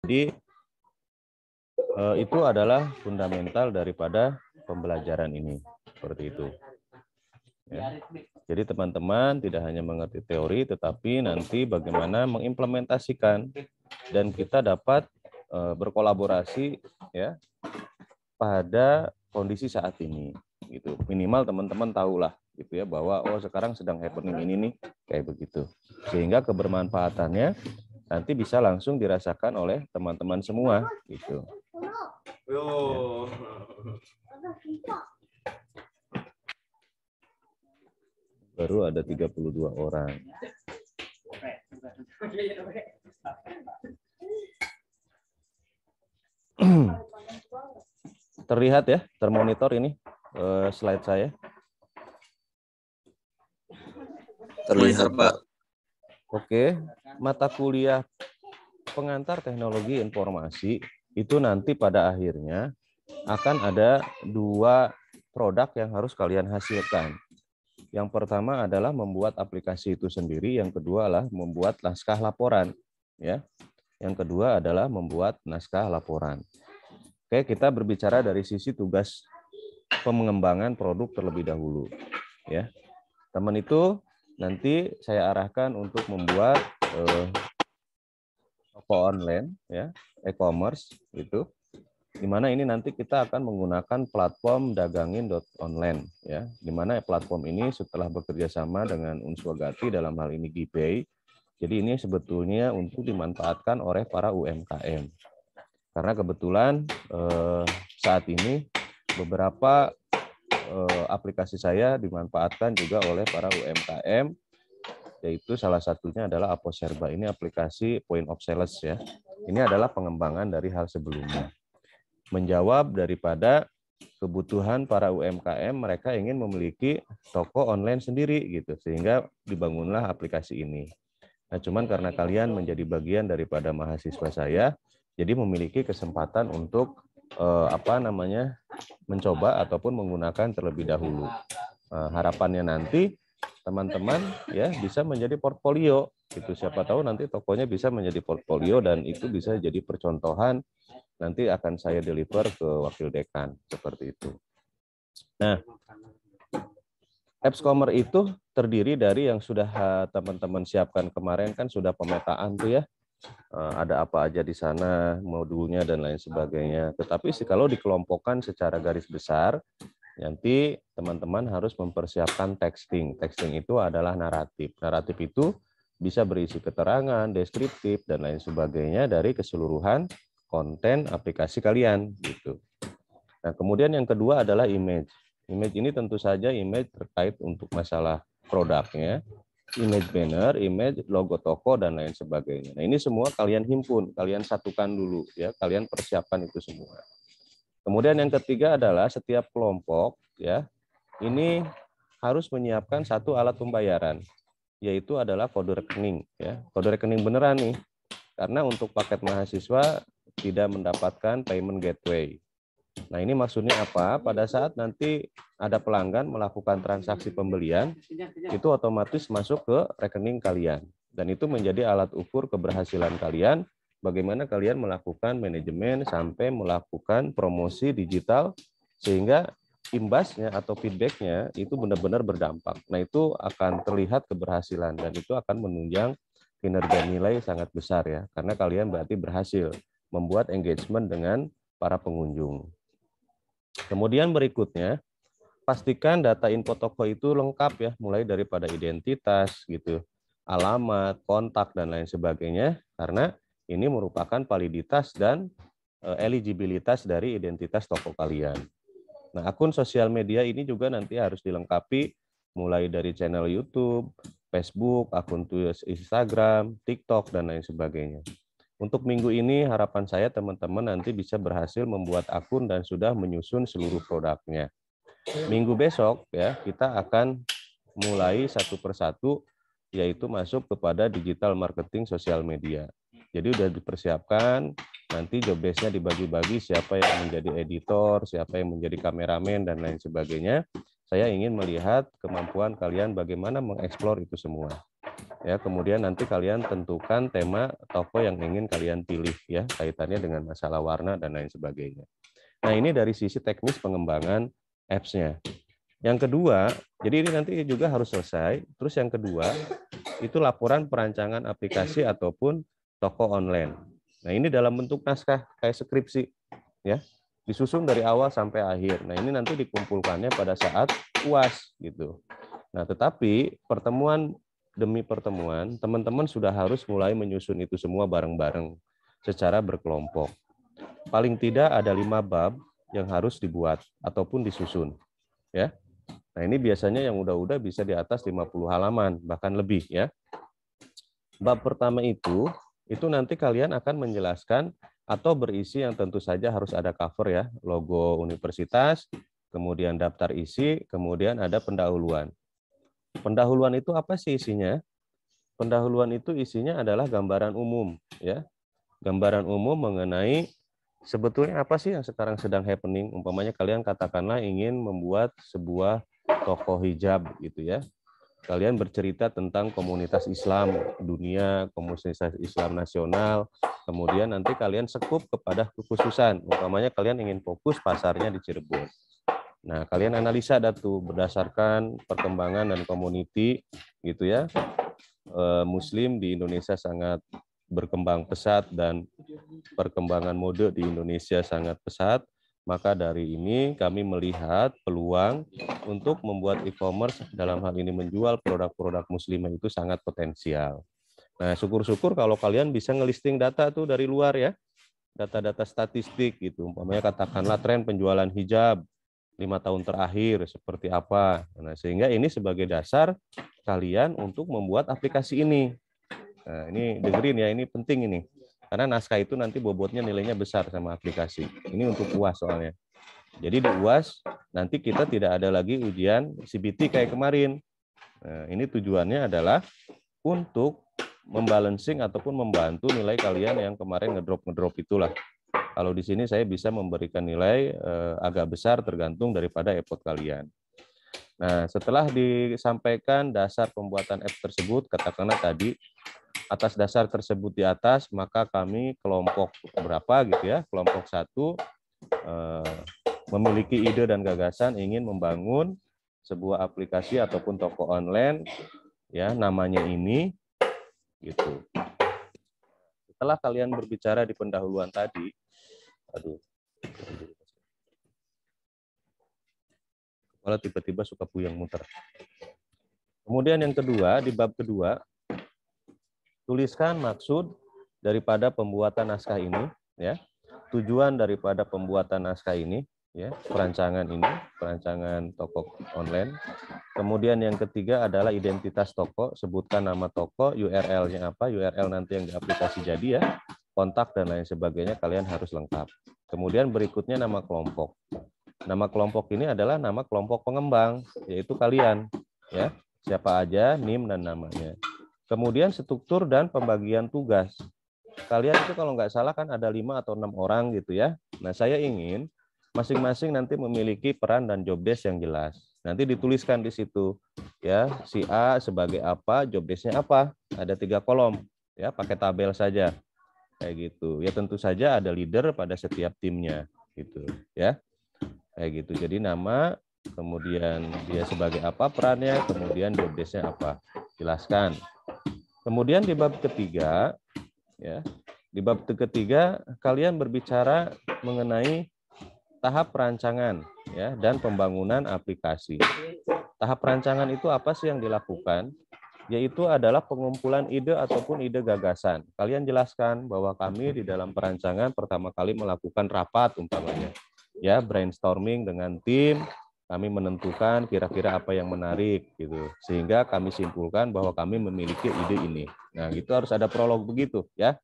Jadi itu adalah fundamental daripada pembelajaran ini, seperti itu. Ya. Jadi teman-teman tidak hanya mengerti teori, tetapi nanti bagaimana mengimplementasikan dan kita dapat berkolaborasi ya pada kondisi saat ini. Gitu. Minimal teman-teman tahulah gitu ya bahwa oh sekarang sedang happening ini nih kayak begitu. Sehingga kebermanfaatannya nanti bisa langsung dirasakan oleh teman-teman semua gitu. Ya. Baru ada 32 orang. Terlihat ya, termonitor ini slide saya. Terlihat, Pak. Oke, mata kuliah pengantar teknologi informasi itu nanti pada akhirnya akan ada 2 produk yang harus kalian hasilkan. Yang pertama adalah membuat aplikasi itu sendiri, yang kedua adalah membuat naskah laporan, ya. Yang kedua adalah membuat naskah laporan. Oke, kita berbicara dari sisi tugas pengembangan produk terlebih dahulu, ya. Teman itu nanti saya arahkan untuk membuat toko online, ya, e-commerce itu. Di mana ini nanti kita akan menggunakan platform dagangin.online ya, di mana platform ini setelah bekerja sama dengan Unswagati dalam hal ini GPay, jadi ini sebetulnya untuk dimanfaatkan oleh para UMKM karena kebetulan saat ini beberapa aplikasi saya dimanfaatkan juga oleh para UMKM, yaitu salah satunya adalah Aposerba. Ini aplikasi point of sales ya, ini adalah pengembangan dari hal sebelumnya. Menjawab daripada kebutuhan para UMKM, mereka ingin memiliki toko online sendiri gitu, sehingga dibangunlah aplikasi ini. Nah, cuman karena kalian menjadi bagian daripada mahasiswa saya, jadi memiliki kesempatan untuk mencoba ataupun menggunakan terlebih dahulu. Harapannya nanti teman-teman ya bisa menjadi portfolio gitu, siapa tahu nanti tokonya bisa menjadi portfolio dan itu bisa jadi percontohan. Nanti akan saya deliver ke wakil dekan, seperti itu. Nah, Appscomer itu terdiri dari yang sudah teman-teman siapkan kemarin, kan sudah pemetaan tuh ya. Ada apa aja di sana, modulnya dan lain sebagainya. Tetapi kalau dikelompokkan secara garis besar, nanti teman-teman harus mempersiapkan texting. Texting itu adalah naratif. Naratif itu bisa berisi keterangan, deskriptif, dan lain sebagainya dari keseluruhan konten aplikasi kalian gitu. Nah, kemudian yang kedua adalah image. Image ini tentu saja image terkait untuk masalah produknya, image banner, image logo toko dan lain sebagainya. Nah, ini semua kalian himpun, kalian satukan dulu ya, kalian persiapkan itu semua. Kemudian yang ketiga adalah setiap kelompok ya, ini harus menyiapkan satu alat pembayaran, yaitu adalah kode rekening ya. Kode rekening beneran nih. Karena untuk paket mahasiswa tidak mendapatkan payment gateway. Nah, ini maksudnya apa? Pada saat nanti ada pelanggan melakukan transaksi pembelian, itu otomatis masuk ke rekening kalian. Dan itu menjadi alat ukur keberhasilan kalian, bagaimana kalian melakukan manajemen sampai melakukan promosi digital, sehingga imbasnya atau feedbacknya itu benar-benar berdampak. Nah, itu akan terlihat keberhasilan dan itu akan menunjang kinerja nilai sangat besar ya, karena kalian berarti berhasil membuat engagement dengan para pengunjung. Kemudian berikutnya, pastikan data info toko itu lengkap ya, mulai daripada identitas gitu, alamat, kontak dan lain sebagainya, karena ini merupakan validitas dan eligibilitas dari identitas toko kalian. Nah, akun sosial media ini juga nanti harus dilengkapi mulai dari channel YouTube, Facebook, akun Instagram, TikTok, dan lain sebagainya. Untuk minggu ini harapan saya teman-teman nanti bisa berhasil membuat akun dan sudah menyusun seluruh produknya. Minggu besok ya kita akan mulai satu persatu, yaitu masuk kepada digital marketing sosial media. Jadi udah dipersiapkan, nanti job desk-nya dibagi-bagi siapa yang menjadi editor, siapa yang menjadi kameramen dan lain sebagainya. Saya ingin melihat kemampuan kalian bagaimana mengeksplor itu semua. Ya, kemudian nanti kalian tentukan tema toko yang ingin kalian pilih ya, kaitannya dengan masalah warna dan lain sebagainya. Nah, ini dari sisi teknis pengembangan apps-nya. Yang kedua, jadi ini nanti juga harus selesai. Terus yang kedua, itu laporan perancangan aplikasi ataupun toko online. Nah, ini dalam bentuk naskah kayak skripsi ya. Disusun dari awal sampai akhir. Nah, ini nanti dikumpulkannya pada saat UAS gitu. Nah, tetapi pertemuan demi pertemuan, teman-teman sudah harus mulai menyusun itu semua bareng-bareng secara berkelompok. Paling tidak ada 5 bab yang harus dibuat ataupun disusun. Ya. Nah, ini biasanya yang udah bisa di atas 50 halaman, bahkan lebih ya. Bab pertama itu nanti kalian akan menjelaskan atau berisi yang tentu saja harus ada cover ya, logo universitas, kemudian daftar isi, kemudian ada pendahuluan. Pendahuluan itu apa sih isinya? Pendahuluan itu isinya adalah gambaran umum ya. Gambaran umum mengenai sebetulnya apa sih yang sekarang sedang happening. Umpamanya kalian katakanlah ingin membuat sebuah toko hijab gitu ya. Kalian bercerita tentang komunitas Islam dunia, komunitas Islam nasional, kemudian nanti kalian sekup kepada kekhususan. Umpamanya kalian ingin fokus pasarnya di Cirebon. Nah, kalian analisa datu berdasarkan perkembangan dan community gitu ya. Muslim di Indonesia sangat berkembang pesat dan perkembangan mode di Indonesia sangat pesat. Maka dari ini kami melihat peluang untuk membuat e-commerce dalam hal ini menjual produk-produk muslimah itu sangat potensial. Nah, syukur-syukur kalau kalian bisa ngelisting data tuh dari luar ya. Data-data statistik gitu. Umpamanya katakanlah tren penjualan hijab 5 tahun terakhir seperti apa. Nah, sehingga ini sebagai dasar kalian untuk membuat aplikasi ini. Nah, ini dengerin ya, ini penting ini. Karena naskah itu nanti bobotnya nilainya besar sama aplikasi. Ini untuk UAS soalnya. Jadi di UAS nanti kita tidak ada lagi ujian CBT kayak kemarin. Nah, ini tujuannya adalah untuk membalancing ataupun membantu nilai kalian yang kemarin ngedrop itulah. Kalau di sini saya bisa memberikan nilai agak besar tergantung daripada effort kalian. Nah, setelah disampaikan dasar pembuatan apps tersebut, katakanlah tadi, atas dasar tersebut di atas, maka kami kelompok berapa gitu ya, kelompok 1 memiliki ide dan gagasan ingin membangun sebuah aplikasi ataupun toko online, ya namanya ini, gitu. Setelah kalian berbicara di pendahuluan tadi, kepala tiba-tiba suka puyeng muter. Kemudian yang kedua, di bab kedua, tuliskan maksud daripada pembuatan naskah ini, ya. Tujuan daripada pembuatan naskah ini, ya, perancangan toko online. Kemudian yang ketiga adalah identitas toko, sebutkan nama toko, URL-nya apa, URL nanti yang di aplikasi jadi ya, kontak dan lain sebagainya kalian harus lengkap. Kemudian berikutnya nama kelompok. Nama kelompok ini adalah nama kelompok pengembang, yaitu kalian, ya. Siapa aja, NIM dan namanya. Kemudian struktur dan pembagian tugas. Kalian itu kalau nggak salah kan ada 5 atau 6 orang gitu ya. Nah, saya ingin masing-masing nanti memiliki peran dan job desk yang jelas. Nanti dituliskan di situ ya, si A sebagai apa, job desk-nya apa. Ada 3 kolom ya, pakai tabel saja. Kayak gitu. Ya tentu saja ada leader pada setiap timnya gitu ya. Kayak gitu. Jadi nama, kemudian dia sebagai apa perannya, kemudian job desk-nya apa. Jelaskan. Kemudian di bab ketiga ya, di bab ketiga kalian berbicara mengenai tahap perancangan ya dan pembangunan aplikasi. Tahap perancangan itu apa sih yang dilakukan? Yaitu adalah pengumpulan ide ataupun ide gagasan. Kalian jelaskan bahwa kami di dalam perancangan pertama kali melakukan rapat umpamanya. Ya, brainstorming dengan tim, kami menentukan kira-kira apa yang menarik gitu. Sehingga kami simpulkan bahwa kami memiliki ide ini. Nah, itu harus ada prolog begitu ya.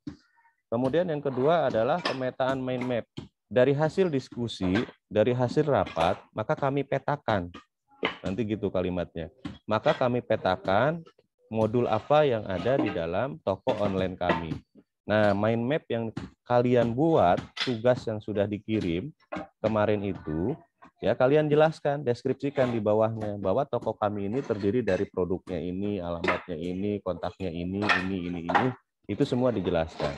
Kemudian yang kedua adalah pemetaan mind map. Dari hasil diskusi, dari hasil rapat, maka kami petakan. Nanti gitu kalimatnya. Maka kami petakan modul apa yang ada di dalam toko online kami. Nah, mind map yang kalian buat, tugas yang sudah dikirim kemarin itu, Ya, kalian jelaskan, deskripsikan di bawahnya bahwa toko kami ini terdiri dari produknya ini, alamatnya ini, kontaknya ini. Itu semua dijelaskan.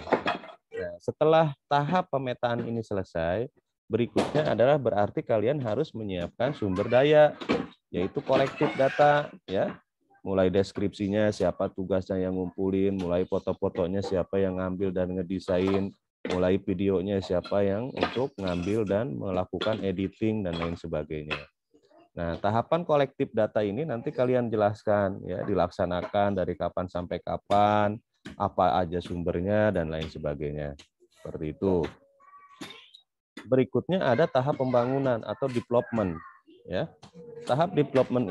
Nah, setelah tahap pemetaan ini selesai, berikutnya adalah berarti kalian harus menyiapkan sumber daya, yaitu kolektif data, ya. Mulai deskripsinya, siapa tugasnya yang ngumpulin, mulai foto-fotonya siapa yang ngambil dan ngedesain, mulai videonya siapa yang untuk ngambil dan melakukan editing dan lain sebagainya. Nah, tahapan kolektif data ini nanti kalian jelaskan, ya, dilaksanakan dari kapan sampai kapan, apa aja sumbernya dan lain sebagainya. Seperti itu. Berikutnya ada tahap pembangunan atau development, ya. Tahap development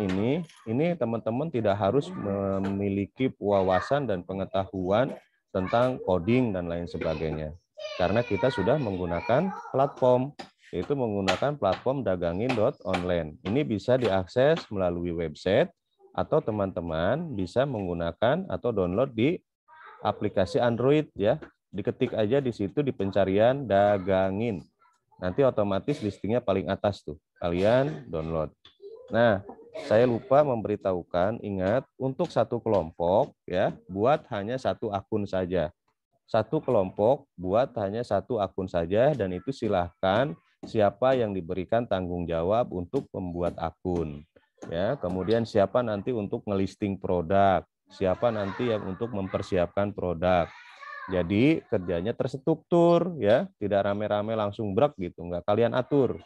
ini teman-teman tidak harus memiliki wawasan dan pengetahuan tentang coding dan lain sebagainya. Karena kita sudah menggunakan platform, yaitu menggunakan platform dagangin.online. Ini bisa diakses melalui website atau teman-teman bisa menggunakan atau download di aplikasi Android, ya. Diketik aja di situ di pencarian dagangin. Nanti otomatis listingnya paling atas tuh. Kalian download. Nah, saya lupa memberitahukan, ingat untuk satu kelompok ya, buat hanya satu akun saja. Satu kelompok buat hanya satu akun saja dan itu silahkan siapa yang diberikan tanggung jawab untuk membuat akun. Ya, kemudian siapa nanti untuk ngelisting produk, siapa nanti yang untuk mempersiapkan produk. Jadi kerjanya terstruktur ya, tidak rame-rame langsung brek gitu, enggak, kalian atur.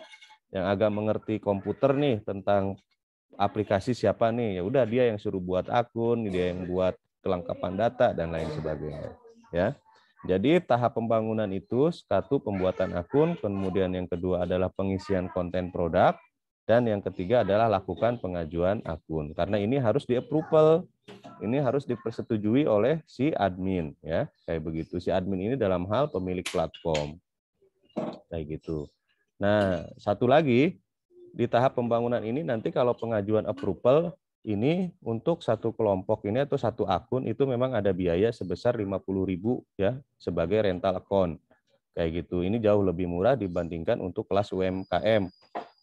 Yang agak mengerti komputer nih tentang aplikasi siapa nih, ya udah dia yang suruh buat akun, dia yang buat kelengkapan data dan lain sebagainya ya. Jadi tahap pembangunan itu satu pembuatan akun, kemudian yang kedua adalah pengisian konten produk, dan yang ketiga adalah lakukan pengajuan akun. Karena ini harus di-approval, ini harus dipersetujui oleh si admin ya, kayak begitu. Si admin ini dalam hal pemilik platform. Kayak gitu. Nah, satu lagi di tahap pembangunan ini nanti kalau pengajuan approval ini untuk satu kelompok ini atau satu akun itu memang ada biaya sebesar 50.000 ya sebagai rental account. Kayak gitu. Ini jauh lebih murah dibandingkan untuk kelas UMKM.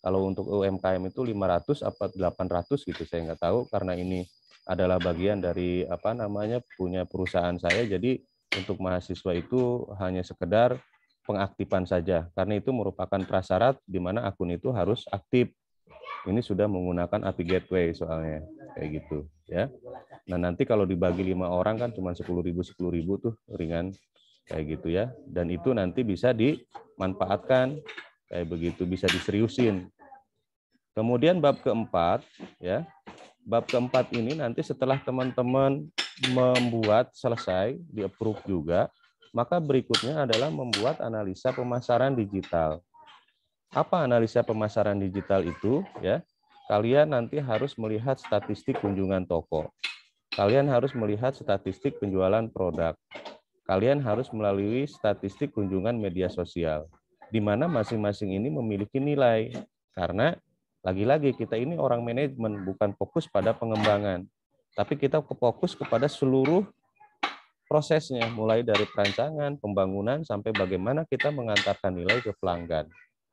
Kalau untuk UMKM itu 500 apa 800 gitu saya nggak tahu karena ini adalah bagian dari apa namanya punya perusahaan saya, jadi untuk mahasiswa itu hanya sekedar pengaktifan saja karena itu merupakan prasyarat di mana akun itu harus aktif. Ini sudah menggunakan API Gateway soalnya kayak gitu ya. Nah, nanti kalau dibagi 5 orang kan cuma 10.000 tuh ringan kayak gitu ya. Dan itu nanti bisa dimanfaatkan kayak begitu, bisa diseriusin. Kemudian bab keempat ya. Bab keempat ini nanti setelah teman-teman membuat selesai, di-approve juga, maka berikutnya adalah membuat analisa pemasaran digital. Apa analisa pemasaran digital itu? Ya, kalian nanti harus melihat statistik kunjungan toko. Kalian harus melihat statistik penjualan produk. Kalian harus melalui statistik kunjungan media sosial, di mana masing-masing ini memiliki nilai. Karena lagi-lagi kita ini orang manajemen, bukan fokus pada pengembangan, tapi kita fokus kepada seluruh prosesnya, mulai dari perancangan, pembangunan, sampai bagaimana kita mengantarkan nilai ke pelanggan.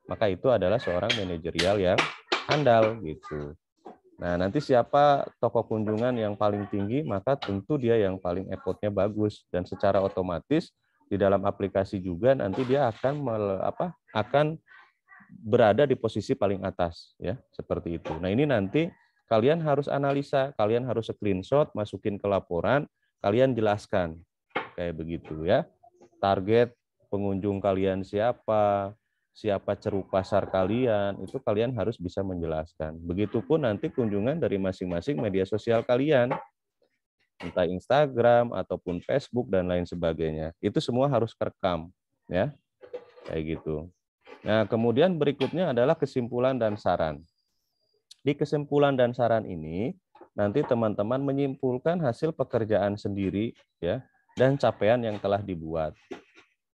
Maka itu adalah seorang manajerial yang handal gitu. Nah, nanti siapa toko kunjungan yang paling tinggi, maka tentu dia yang paling effortnya bagus. Dan secara otomatis di dalam aplikasi juga nanti dia akan berada di posisi paling atas, ya seperti itu. Nah, ini nanti kalian harus analisa, kalian harus screenshot, masukin ke laporan, kalian jelaskan kayak begitu ya. Target pengunjung kalian siapa, siapa ceruk pasar kalian, itu kalian harus bisa menjelaskan. Begitupun nanti kunjungan dari masing-masing media sosial kalian, entah Instagram ataupun Facebook dan lain sebagainya. Itu semua harus kerekam, ya, kayak gitu. Nah, kemudian berikutnya adalah kesimpulan dan saran. Di kesimpulan dan saran ini, nanti teman-teman menyimpulkan hasil pekerjaan sendiri, ya, dan capaian yang telah dibuat.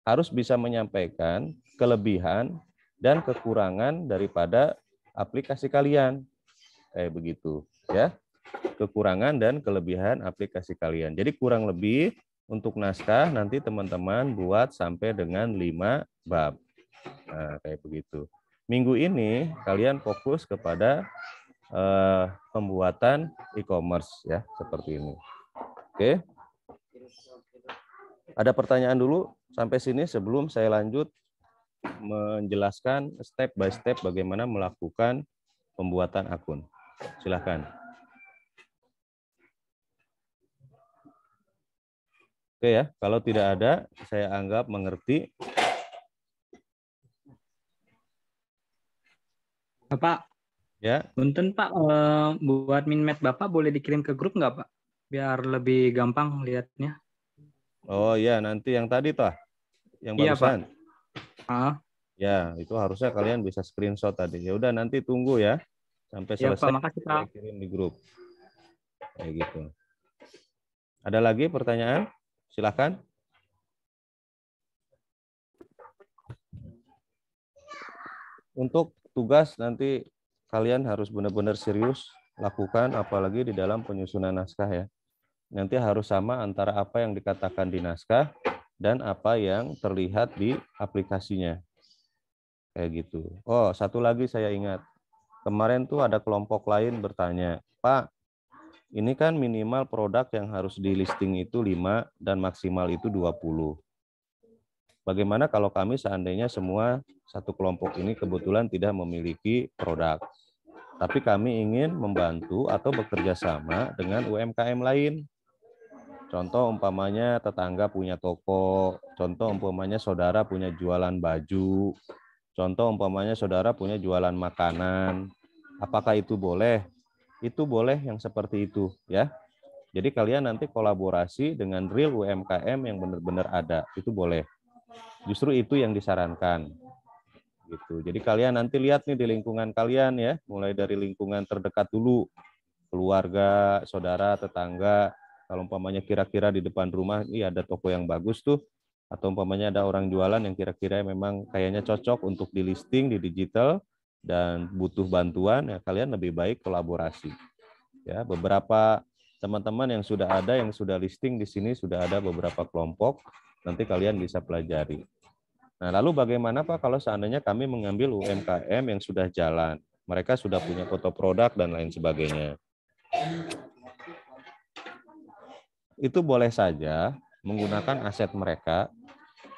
Harus bisa menyampaikan kelebihan dan kekurangan daripada aplikasi kalian. Kayak begitu, ya. Kekurangan dan kelebihan aplikasi kalian. Jadi kurang lebih untuk naskah nanti teman-teman buat sampai dengan 5 bab. Nah, kayak begitu. minggu ini kalian fokus kepada pembuatan e-commerce ya, seperti ini. Oke. Ada pertanyaan dulu sampai sini sebelum saya lanjut menjelaskan step by step bagaimana melakukan pembuatan akun. Silakan. Oke ya, kalau tidak ada, saya anggap mengerti. Bapak, Ya. punten Pak, buat minmat Bapak boleh dikirim ke grup nggak Pak? Biar lebih gampang lihatnya. Oh iya, nanti yang tadi toh, yang Iya barusan. Pak. Ya, itu harusnya kalian bisa screenshot tadi. Ya udah, nanti tunggu ya sampai Iya Pak, selesai. makasih Pak. Saya kirim di grup. Kayak gitu. Ada lagi pertanyaan? Silakan. Untuk tugas nanti kalian harus benar-benar serius lakukan, apalagi di dalam penyusunan naskah ya. Nanti harus sama antara apa yang dikatakan di naskah dan apa yang terlihat di aplikasinya. Kayak gitu. Oh, satu lagi saya ingat. Kemarin tuh ada kelompok lain bertanya, Pak, ini kan minimal produk yang harus di listing itu 5 dan maksimal itu 20. Bagaimana kalau kami seandainya semua satu kelompok ini kebetulan tidak memiliki produk, tapi kami ingin membantu atau bekerja sama dengan UMKM lain. Contoh umpamanya tetangga punya toko, contoh umpamanya saudara punya jualan baju, contoh umpamanya saudara punya jualan makanan. Apakah itu boleh? Itu boleh yang seperti itu ya. Jadi kalian nanti kolaborasi dengan real UMKM yang benar-benar ada, itu boleh. Justru itu yang disarankan. Gitu. Jadi kalian nanti lihat nih di lingkungan kalian ya, mulai dari lingkungan terdekat dulu, keluarga, saudara, tetangga. Kalau umpamanya kira-kira di depan rumah ini ada toko yang bagus tuh, atau umpamanya ada orang jualan yang kira-kira memang kayaknya cocok untuk di listing di digital dan butuh bantuan, ya kalian lebih baik kolaborasi. Ya, beberapa teman-teman yang sudah ada, yang sudah listing di sini sudah ada beberapa kelompok, nanti kalian bisa pelajari. Nah, lalu bagaimana Pak kalau seandainya kami mengambil UMKM yang sudah jalan, mereka sudah punya foto produk dan lain sebagainya. Itu boleh saja menggunakan aset mereka,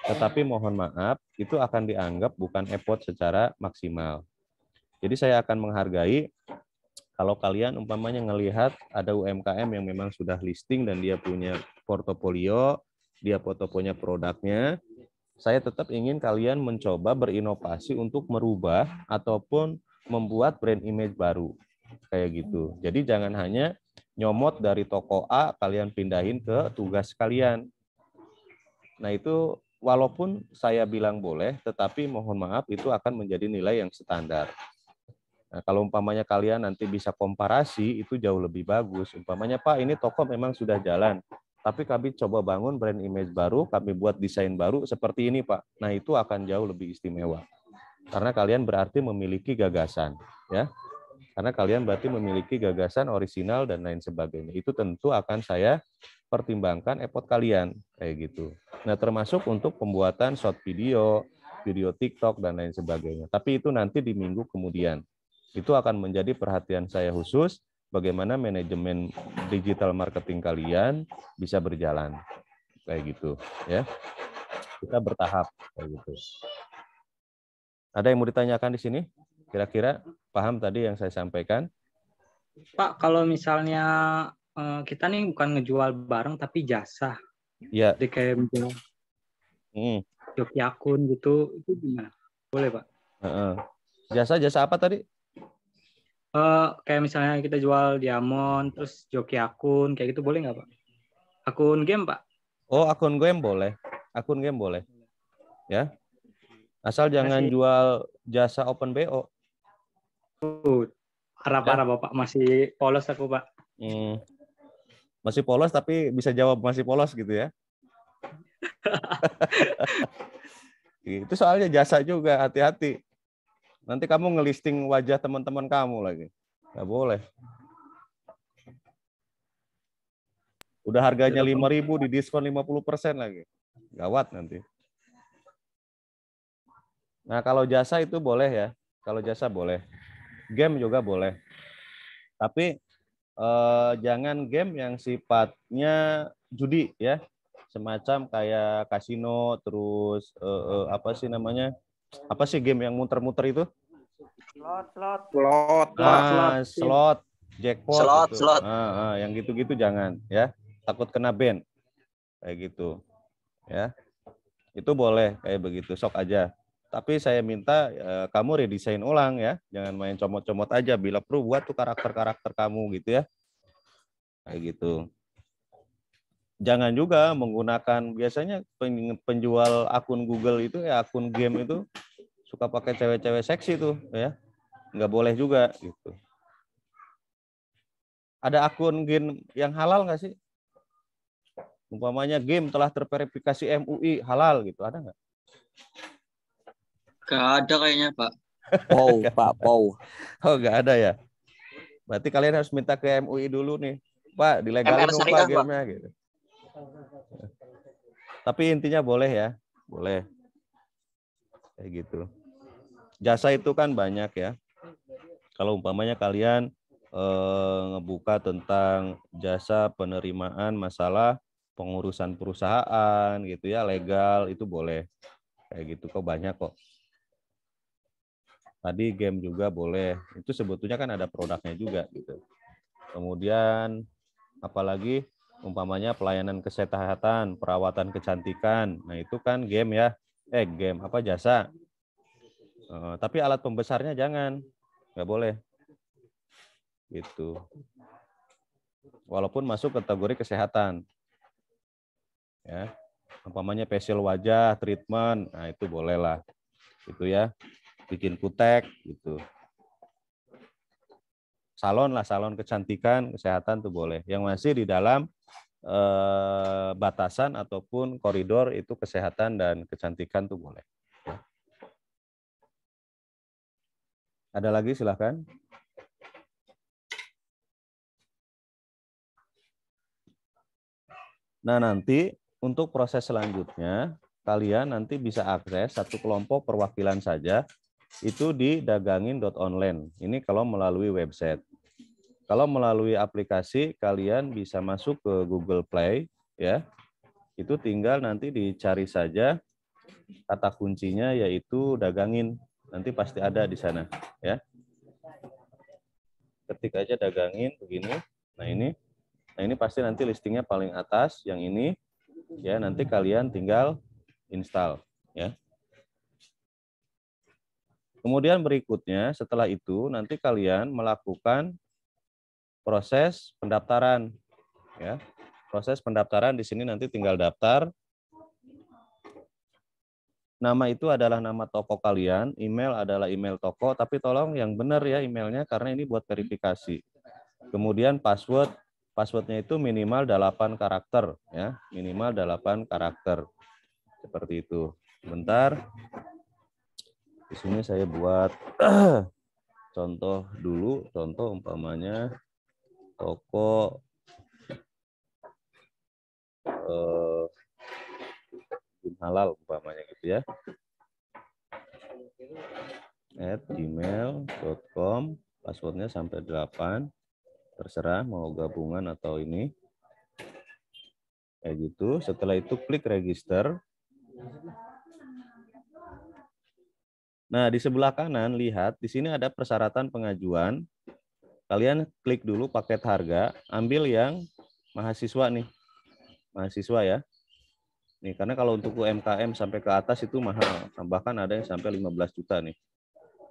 tetapi mohon maaf, itu akan dianggap bukan effort secara maksimal. Jadi saya akan menghargai kalau kalian umpamanya ngelihat ada UMKM yang memang sudah listing dan dia punya portofolio, dia portofolio produknya, saya tetap ingin kalian mencoba berinovasi untuk merubah ataupun membuat brand image baru. Kayak gitu. Jadi jangan hanya nyomot dari toko A, kalian pindahin ke tugas kalian. Nah itu walaupun saya bilang boleh, tetapi mohon maaf itu akan menjadi nilai yang standar. Nah, kalau umpamanya kalian nanti bisa komparasi, itu jauh lebih bagus. Umpamanya, Pak, ini toko memang sudah jalan, tapi kami coba bangun brand image baru, kami buat desain baru seperti ini, Pak. Nah, itu akan jauh lebih istimewa. Karena kalian berarti memiliki gagasan, ya. Karena kalian berarti memiliki gagasan orisinal dan lain sebagainya. Itu tentu akan saya pertimbangkan effort kalian, kayak gitu. Nah, termasuk untuk pembuatan short video, video TikTok, dan lain sebagainya. Tapi itu nanti di minggu kemudian. Itu akan menjadi perhatian saya khusus bagaimana manajemen digital marketing kalian bisa berjalan kayak gitu ya. Kita bertahap kayak gitu. Ada yang mau ditanyakan di sini? Kira-kira paham tadi yang saya sampaikan? Pak, kalau misalnya kita nih bukan ngejual barang tapi jasa. Ya. Jadi kayak menjual joki akun gitu, itu gimana? Boleh Pak? Jasa apa tadi? Kayak misalnya kita jual diamond, terus joki akun, kayak gitu boleh nggak Pak? Akun game Pak? Oh, akun game boleh. Akun game boleh. Ya. Asal jangan jual jasa open BO. Parah-parah Bapak, masih polos aku Pak. Masih polos tapi bisa jawab masih polos gitu ya. Itu soalnya jasa juga, hati-hati. Nanti kamu ngelisting wajah teman-teman kamu lagi. Nggak boleh. Udah harganya 5.000 di diskon 50% lagi. Gawat nanti. Nah, kalau jasa itu boleh ya. Kalau jasa boleh. Game juga boleh. Tapi jangan game yang sifatnya judi ya. Semacam kayak kasino, terus apa sih namanya? Apa sih game yang muter-muter itu? Slot, jackpot itu. Slot. Yang gitu-gitu jangan ya. Takut kena ban. Kayak gitu. Ya. Itu boleh kayak begitu, sok aja. Tapi saya minta kamu redesign ulang ya. Jangan main comot-comot aja. Bila perlu buat tuh karakter-karakter kamu gitu ya. Kayak gitu. Jangan juga menggunakan, biasanya penjual akun Google itu ya, akun game itu suka pakai cewek-cewek seksi tuh ya. Nggak boleh juga gitu. Ada akun game yang halal nggak sih? Umpamanya game telah terverifikasi MUI halal gitu, ada nggak? Gak ada kayaknya, Pak. Oh, nggak ada ya. Berarti kalian harus minta ke MUI dulu nih, Pak, dilegalin dong Pak gamenya gitu. Tapi intinya boleh ya, boleh. Kayak gitu. Jasa itu kan banyak ya. Kalau umpamanya kalian ngebuka tentang jasa penerimaan masalah pengurusan perusahaan gitu ya, legal, itu boleh. Kayak gitu kok, banyak kok. Tadi game juga boleh. Itu sebetulnya kan ada produknya juga gitu. Kemudian apalagi umpamanya pelayanan kesehatan, perawatan kecantikan. Nah, itu kan game ya. Game apa, jasa. Tapi alat pembesarnya jangan. Nggak boleh. Gitu. Walaupun masuk kategori kesehatan. Ya. Umpamanya facial wajah, treatment, nah itu boleh lah. Itu ya. Bikin kutek gitu. Salon lah, salon kecantikan, kesehatan tuh boleh. Yang masih di dalam batasan ataupun koridor itu kesehatan dan kecantikan tuh boleh. Ada lagi silahkan. Nah, nanti untuk proses selanjutnya kalian nanti bisa akses satu kelompok perwakilan saja itu di dagangin.online. Ini kalau melalui website. Kalau melalui aplikasi kalian bisa masuk ke Google Play ya. Itu tinggal nanti dicari saja kata kuncinya yaitu dagangin. Nanti pasti ada di sana ya. Ketik aja dagangin begini. Nah, ini pasti nanti listingnya paling atas yang ini ya, nanti kalian tinggal install ya. Kemudian berikutnya setelah itu nanti kalian melakukan proses pendaftaran ya. Proses pendaftaran di sini nanti tinggal daftar. Nama itu adalah nama toko kalian, email adalah email toko, tapi tolong yang benar ya emailnya karena ini buat verifikasi. Kemudian passwordnya itu minimal 8 karakter ya, minimal 8 karakter. Seperti itu. Bentar. Di sini saya buat contoh dulu, contoh umpamanya toko halal umpamanya gitu ya. @gmail.com, passwordnya sampai 8, terserah mau gabungan atau ini. Kayak gitu. Setelah itu klik register. Nah, di sebelah kanan lihat di sini ada persyaratan pengajuan. Kalian klik dulu paket harga, ambil yang mahasiswa nih. Mahasiswa ya. Nih, karena kalau untuk UMKM sampai ke atas itu mahal, bahkan ada yang sampai 15 juta nih.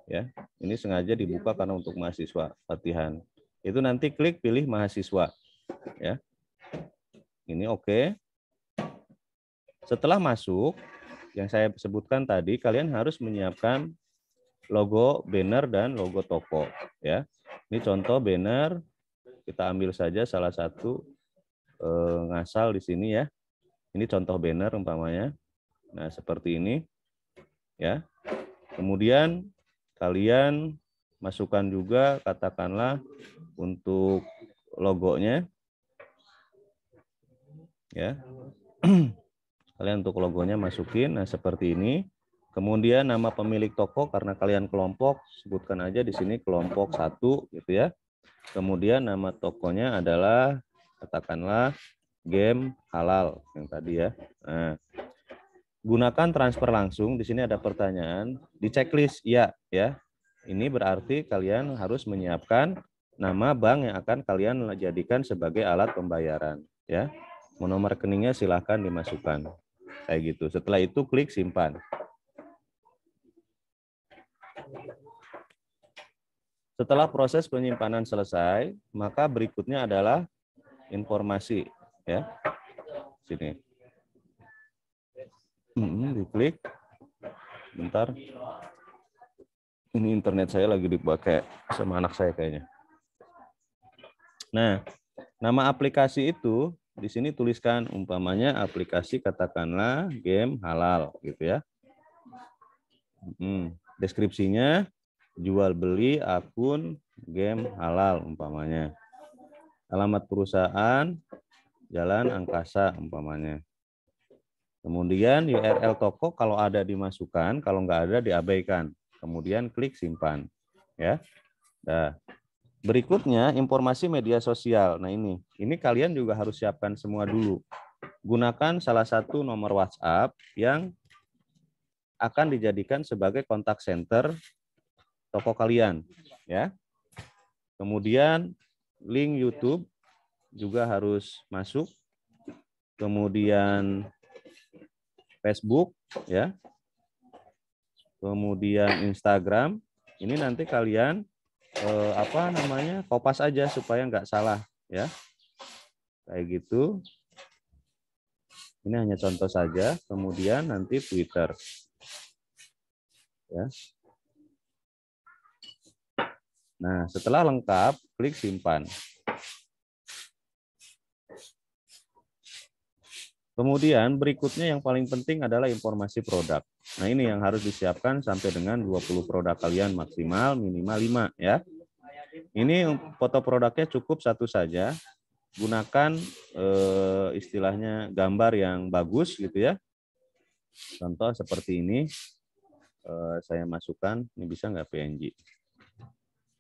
Ya, ini sengaja dibuka karena untuk mahasiswa latihan. Itu nanti klik pilih mahasiswa. Ya. Ini oke. Setelah masuk, yang saya sebutkan tadi, kalian harus menyiapkan logo banner dan logo toko. Ya, ini contoh banner. Kita ambil saja salah satu ngasal di sini ya. Ini contoh banner umpamanya. Nah, seperti ini. Ya. Kemudian kalian masukkan juga katakanlah untuk logonya. Ya. Kalian untuk logonya masukin. Nah, seperti ini. Kemudian nama pemilik toko karena kalian kelompok, sebutkan aja di sini kelompok 1 gitu ya. Kemudian nama tokonya adalah katakanlah game halal yang tadi ya. Nah, gunakan transfer langsung. Di sini ada pertanyaan, di checklist ya ya. Ini berarti kalian harus menyiapkan nama bank yang akan kalian jadikan sebagai alat pembayaran ya. Nomor rekeningnya silahkan dimasukkan. Kayak gitu. Setelah itu klik simpan. Setelah proses penyimpanan selesai, maka berikutnya adalah informasi ya. Sini. Diklik. Bentar. Ini internet saya lagi dipakai sama anak saya kayaknya. Nah, nama aplikasi itu di sini tuliskan umpamanya aplikasi katakanlah game halal gitu ya. Deskripsinya jual beli akun game halal umpamanya. Alamat perusahaan Jalan Angkasa umpamanya. Kemudian URL toko kalau ada dimasukkan, kalau nggak ada diabaikan. Kemudian klik simpan ya. Nah, berikutnya informasi media sosial. Nah ini kalian juga harus siapkan semua dulu. Gunakan salah satu nomor WhatsApp yang akan dijadikan sebagai kontak center toko kalian ya. Kemudian link YouTube juga harus masuk. Kemudian Facebook ya. Kemudian Instagram. Ini nanti kalian kopas aja supaya nggak salah ya. Kayak gitu. Ini hanya contoh saja. Kemudian nanti Twitter. Ya. Nah, setelah lengkap, klik simpan. Kemudian berikutnya yang paling penting adalah informasi produk. Nah, ini yang harus disiapkan sampai dengan 20 produk kalian maksimal, minimal 5 ya. Ini foto produknya cukup satu saja. Gunakan istilahnya gambar yang bagus gitu ya. Contoh seperti ini. Saya masukkan, ini bisa nggak PNG?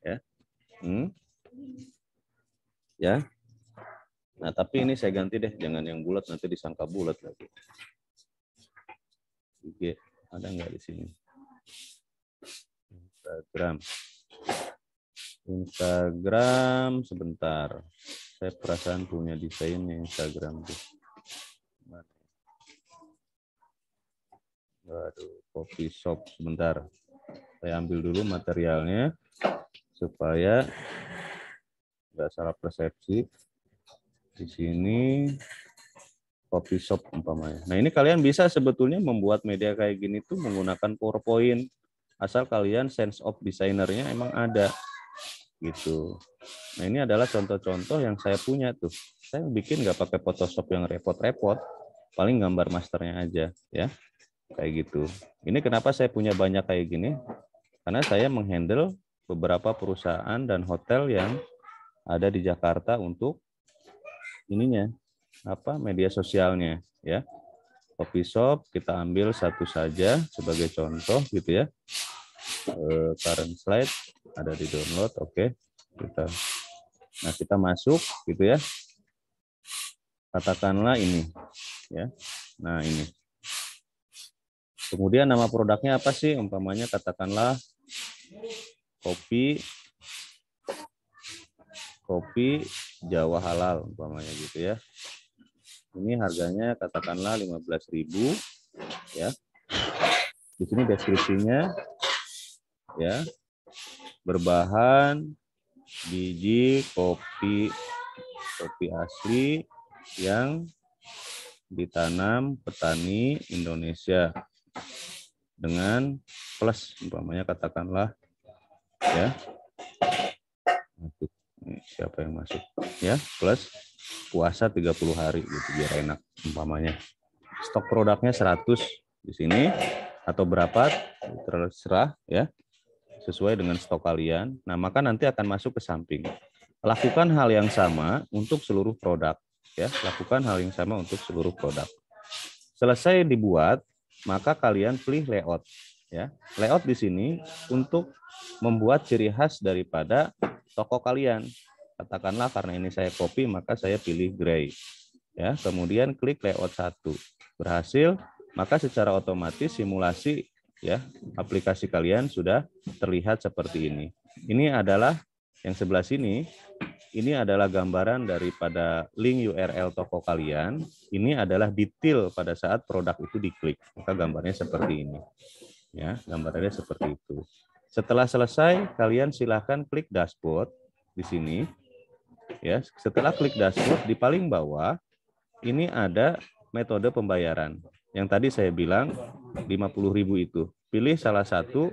Ya. Ya. Nah, tapi ini saya ganti deh, jangan yang bulat, nanti disangka bulat lagi. Oke, ada nggak di sini? Instagram sebentar. Saya perasaan punya desainnya Instagram tuh. Waduh, coffee shop sebentar. Saya ambil dulu materialnya supaya nggak salah persepsi. Di sini coffee shop umpamanya. Nah, ini kalian bisa sebetulnya membuat media kayak gini tuh menggunakan PowerPoint. Asal kalian sense of designer-nya emang ada. Gitu. Nah, ini adalah contoh-contoh yang saya punya tuh. Saya bikin nggak pakai Photoshop yang repot-repot. Paling gambar masternya aja ya. Kayak gitu. Ini kenapa saya punya banyak kayak gini? Karena saya menghandle beberapa perusahaan dan hotel yang ada di Jakarta untuk media sosialnya ya. Coffee shop kita ambil satu saja sebagai contoh gitu ya. Current slide ada di download, oke. Kita masuk gitu ya. Katakanlah ini ya. Nah, ini. Kemudian nama produknya apa sih? Umpamanya katakanlah kopi Jawa halal umpamanya gitu ya. Ini harganya katakanlah 15.000 ya. Di sini deskripsinya ya. Berbahan biji kopi asli yang ditanam petani Indonesia dengan plus umpamanya katakanlah ya. Siapa yang masuk ya, plus puasa 30 hari gitu biar enak umpamanya. Stok produknya 100 di sini atau berapa terserah ya, sesuai dengan stok kalian. Nah, maka nanti akan masuk ke samping. Lakukan hal yang sama untuk seluruh produk ya, lakukan hal yang sama untuk seluruh produk. Selesai dibuat, maka kalian pilih layout. Ya, layout di sini untuk membuat ciri khas daripada toko kalian. Katakanlah karena ini saya copy, maka saya pilih gray. Ya, kemudian klik layout 1. Berhasil, maka secara otomatis simulasi ya aplikasi kalian sudah terlihat seperti ini. Ini adalah yang sebelah sini. Ini adalah gambaran daripada link URL toko kalian. Ini adalah detail pada saat produk itu diklik. Maka gambarnya seperti ini. Ya, gambarnya seperti itu. Setelah selesai, kalian silahkan klik dashboard di sini. Ya, setelah klik dashboard di paling bawah ini ada metode pembayaran. Yang tadi saya bilang 50.000 itu. Pilih salah satu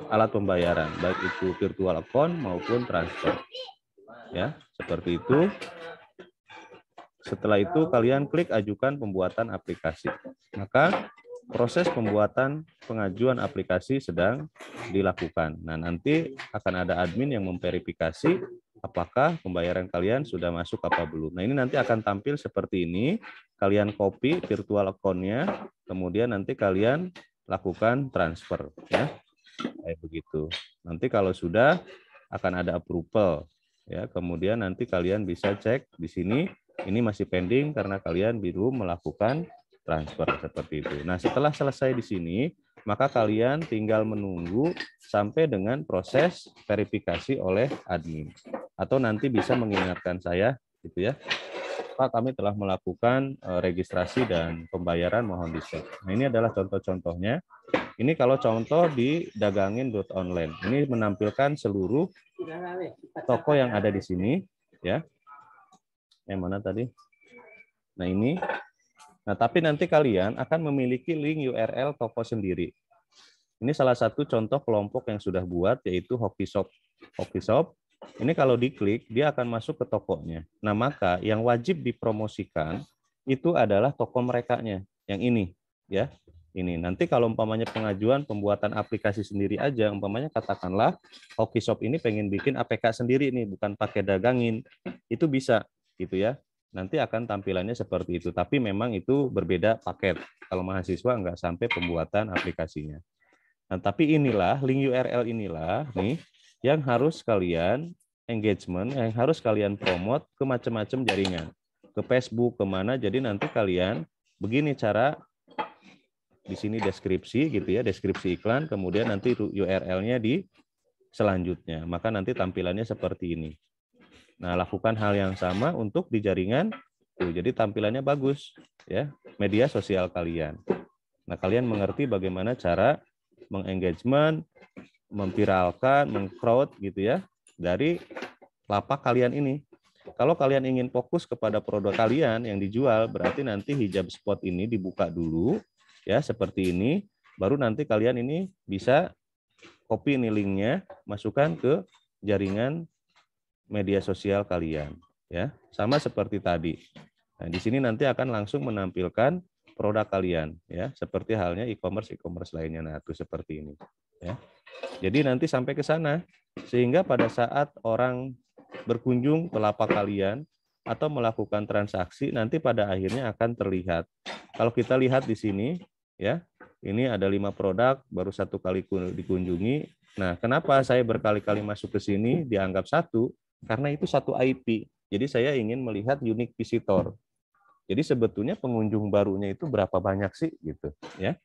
alat pembayaran, baik itu virtual account maupun transfer. Ya, seperti itu. Setelah itu kalian klik ajukan pembuatan aplikasi. Maka proses pembuatan pengajuan aplikasi sedang dilakukan. Nah, nanti akan ada admin yang memverifikasi apakah pembayaran kalian sudah masuk apa belum. Nah, ini nanti akan tampil seperti ini. Kalian copy virtual account-nya, kemudian nanti kalian lakukan transfer. Ya, kayak begitu. Nanti kalau sudah akan ada approval. Ya, kemudian nanti kalian bisa cek di sini. Ini masih pending karena kalian belum melakukan transfer seperti itu. Nah, setelah selesai di sini, maka kalian tinggal menunggu sampai dengan proses verifikasi oleh admin. Atau nanti bisa mengingatkan saya, gitu ya. Pak, kami telah melakukan registrasi dan pembayaran, mohon di-cek. Nah, ini adalah contoh-contohnya. Ini kalau contoh di dagangin.online. Ini menampilkan seluruh toko yang ada di sini, ya. Yang mana tadi? Nah, ini. Nah, tapi nanti kalian akan memiliki link URL toko sendiri. Ini salah satu contoh kelompok yang sudah buat, yaitu Hoki Shop. Hoki Shop, ini kalau diklik, dia akan masuk ke tokonya. Nah, maka yang wajib dipromosikan itu adalah toko merekanya, yang ini. Ya, ini. Nanti kalau umpamanya pengajuan pembuatan aplikasi sendiri aja, umpamanya katakanlah Hoki Shop ini pengen bikin APK sendiri nih, bukan pakai dagangin, itu bisa. Gitu ya, nanti akan tampilannya seperti itu. Tapi memang itu berbeda paket. Kalau mahasiswa nggak sampai pembuatan aplikasinya. Nah, tapi inilah link URL inilah nih yang harus kalian engagement, yang harus kalian promote ke macam-macam jaringan, ke Facebook, kemana. Jadi nanti kalian begini cara di sini deskripsi gitu ya, deskripsi iklan, kemudian nanti URL-nya di selanjutnya. Maka nanti tampilannya seperti ini. Nah, lakukan hal yang sama untuk di jaringan. Tuh, jadi tampilannya bagus ya, media sosial kalian. Nah, kalian mengerti bagaimana cara mengengagement, memviralkan, mengcrowd gitu ya dari lapak kalian ini. Kalau kalian ingin fokus kepada produk kalian yang dijual, berarti nanti hijab spot ini dibuka dulu ya seperti ini, baru nanti kalian ini bisa copy ini linknya, masukkan ke jaringan media sosial kalian ya, sama seperti tadi. Nah, di sini nanti akan langsung menampilkan produk kalian ya, seperti halnya e-commerce lainnya. Nah, itu seperti ini ya. Jadi nanti sampai ke sana sehingga pada saat orang berkunjung ke lapak kalian atau melakukan transaksi, nanti pada akhirnya akan terlihat. Kalau kita lihat di sini ya, ini ada 5 produk baru 1 kali dikunjungi. Nah, kenapa saya berkali-kali masuk ke sini dianggap 1? Karena itu 1 IP. Jadi saya ingin melihat unique visitor. Jadi sebetulnya pengunjung barunya itu berapa banyak sih gitu ya.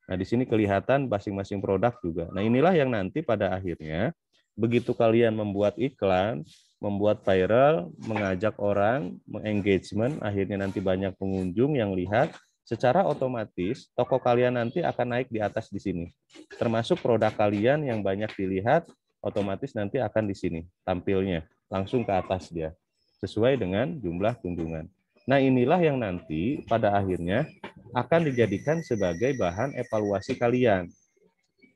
Nah, di sini kelihatan masing-masing produk juga. Nah, inilah yang nanti pada akhirnya begitu kalian membuat iklan, membuat viral, mengajak orang, mengengagement, akhirnya nanti banyak pengunjung yang lihat, secara otomatis toko kalian nanti akan naik di atas di sini. Termasuk produk kalian yang banyak dilihat, otomatis nanti akan di sini tampilnya. Langsung ke atas dia, sesuai dengan jumlah kunjungan. Nah, inilah yang nanti pada akhirnya akan dijadikan sebagai bahan evaluasi kalian.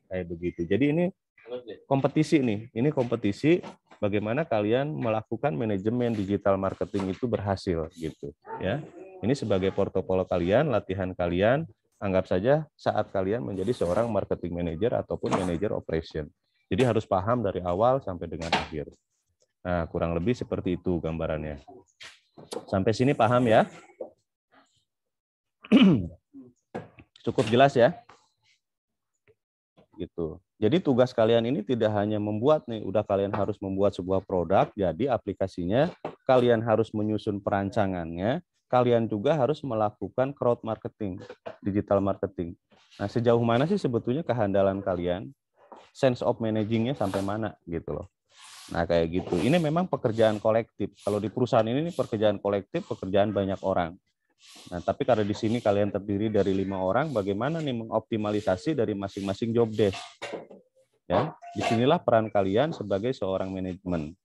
Kayak begitu. Jadi ini kompetisi nih. Ini kompetisi bagaimana kalian melakukan manajemen digital marketing itu berhasil gitu ya. Ini sebagai portofolio kalian, latihan kalian, anggap saja saat kalian menjadi seorang marketing manager ataupun manager operation. Jadi harus paham dari awal sampai dengan akhir. Nah, kurang lebih seperti itu gambarannya. Sampai sini paham ya? Cukup jelas ya? Gitu. Jadi tugas kalian ini tidak hanya membuat nih, udah kalian harus membuat sebuah produk, jadi aplikasinya kalian harus menyusun perancangannya, kalian juga harus melakukan crowd marketing, digital marketing. Nah, sejauh mana sih sebetulnya kehandalan kalian, sense of managing-nya sampai mana gitu loh. Nah, kayak gitu. Ini memang pekerjaan kolektif. Kalau di perusahaan ini pekerjaan kolektif, pekerjaan banyak orang. Nah, tapi karena di sini kalian terdiri dari 5 orang, bagaimana nih mengoptimalisasi dari masing-masing job desk? Ya, disinilah peran kalian sebagai seorang manajemen.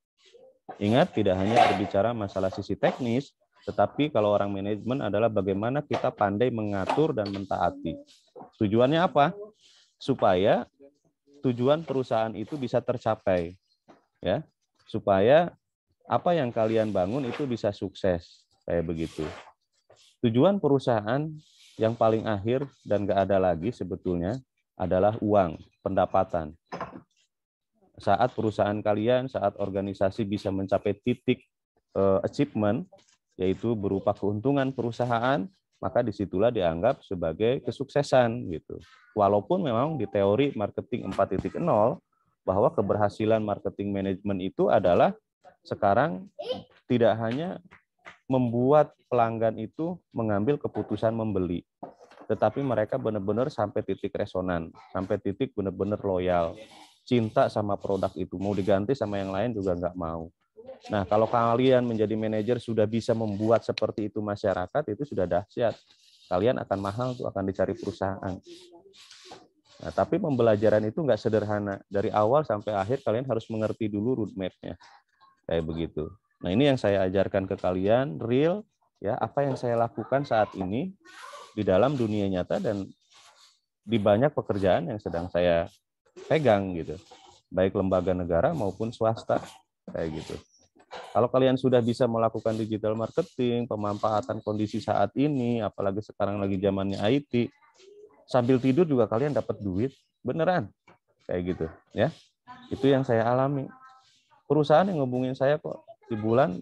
Ingat, tidak hanya berbicara masalah sisi teknis, tetapi kalau orang manajemen adalah bagaimana kita pandai mengatur dan mentaati. Tujuannya apa? Supaya tujuan perusahaan itu bisa tercapai, ya, supaya apa yang kalian bangun itu bisa sukses, kayak begitu. Tujuan perusahaan yang paling akhir dan nggak ada lagi sebetulnya adalah uang, pendapatan. Saat perusahaan kalian, saat organisasi bisa mencapai titik achievement, yaitu berupa keuntungan perusahaan, maka disitulah dianggap sebagai kesuksesan gitu. Walaupun memang di teori marketing 4.0 bahwa keberhasilan marketing manajemen itu adalah sekarang tidak hanya membuat pelanggan itu mengambil keputusan membeli, tetapi mereka benar-benar sampai titik resonan, sampai titik benar-benar loyal, cinta sama produk itu, mau diganti sama yang lain juga nggak mau. Nah, kalau kalian menjadi manajer sudah bisa membuat seperti itu masyarakat, itu sudah dahsyat. Kalian akan mahal tuh, akan dicari perusahaan. Nah, tapi pembelajaran itu nggak sederhana. Dari awal sampai akhir kalian harus mengerti dulu roadmap-nya. Kayak begitu. Nah, ini yang saya ajarkan ke kalian, real, ya, apa yang saya lakukan saat ini di dalam dunia nyata dan di banyak pekerjaan yang sedang saya pegang gitu, baik lembaga negara maupun swasta, kayak gitu. Kalau kalian sudah bisa melakukan digital marketing, pemanfaatan kondisi saat ini, apalagi sekarang lagi zamannya IT, sambil tidur juga kalian dapat duit, beneran, kayak gitu, ya. Itu yang saya alami. Perusahaan yang ngubungin saya kok